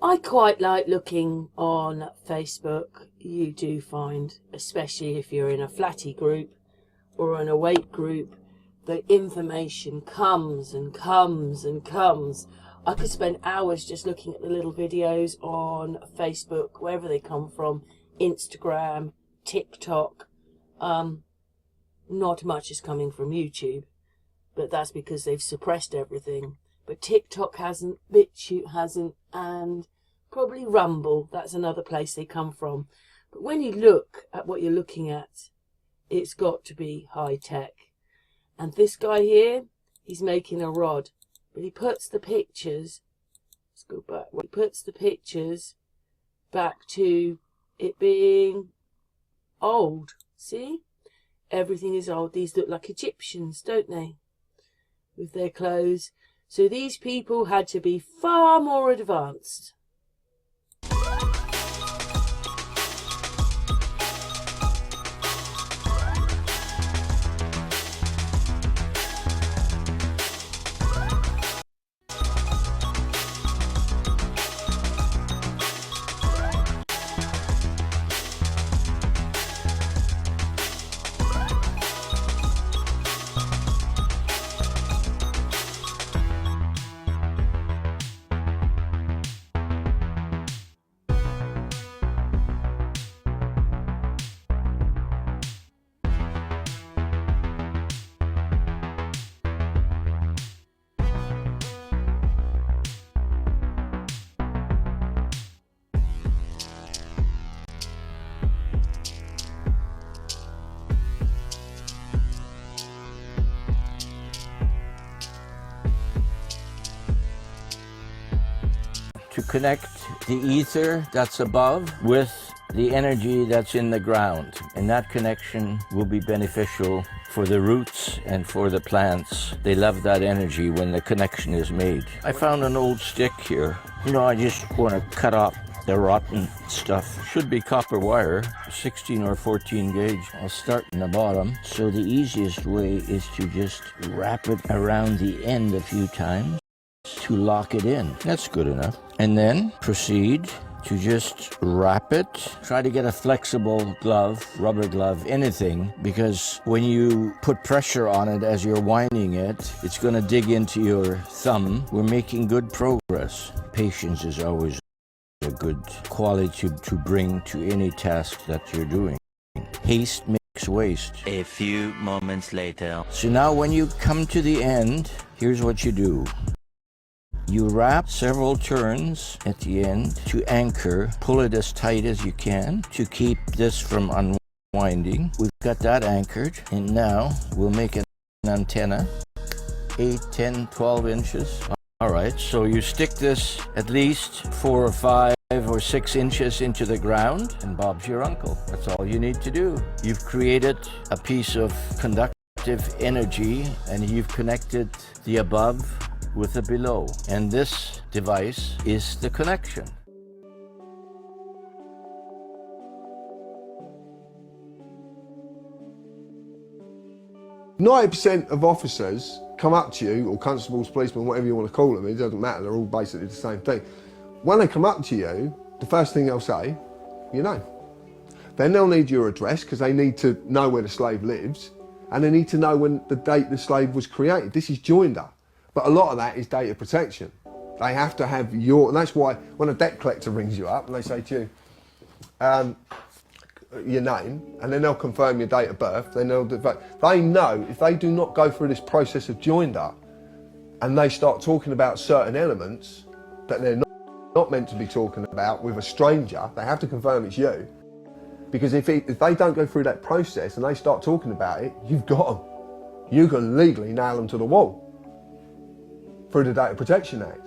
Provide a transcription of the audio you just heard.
I quite like looking on Facebook. You do find, especially if you're in a flatty group or an awake group, the information comes and comes and comes. I could spend hours just looking at the little videos on Facebook, wherever they come from, Instagram, TikTok. Not much is coming from YouTube, but that's because they've suppressed everything. But TikTok hasn't, BitChute hasn't, and probably Rumble, that's another place they come from. But when you look at what you're looking at, it's got to be high tech. And this guy here, he's making a rod, but he puts the pictures, let's go back, he puts the pictures back to it being old. See? Everything is old. These look like Egyptians, don't they? With their clothes. So these people had to be far more advanced. To connect the ether that's above with the energy that's in the ground. And that connection will be beneficial for the roots and for the plants. They love that energy when the connection is made. I found an old stick here. You know, I just want to cut off the rotten stuff. Should be copper wire, 16 or 14 gauge. I'll start in the bottom. So the easiest way is to just wrap it around the end a few times to lock it in. That's good enough. And then proceed to just wrap it. Try to get a flexible glove, rubber glove, anything, because when you put pressure on it as you're winding it, it's going to dig into your thumb. We're making good progress. Patience is always a good quality to bring to any task that you're doing. Haste makes waste. A few moments later. So now when you come to the end, here's what you do. You wrap several turns at the end to anchor. Pull it as tight as you can to keep this from unwinding. We've got that anchored, and now we'll make an antenna, 8, 10, 12 inches. All right, so you stick this at least 4 or 5 or 6 inches into the ground, and Bob's your uncle. That's all you need to do. You've created a piece of conductive energy, and you've connected the above with the below, and this device is the connection. 90% of officers come up to you, or constables, policemen, whatever you want to call them, it doesn't matter, they're all basically the same thing. When they come up to you, the first thing they'll say, your name. Then they'll need your address, because they need to know where the slave lives, and they need to know when the date the slave was created. This is joinder. But a lot of that is data protection. They have to have your, and that's why when a debt collector rings you up and they say to you, your name, and then they'll confirm your date of birth, then they know if they do not go through this process of joinder and they start talking about certain elements that they're not meant to be talking about with a stranger, they have to confirm it's you. Because if they don't go through that process and they start talking about it, you've got them. You can legally nail them to the wall through the Data Protection Act.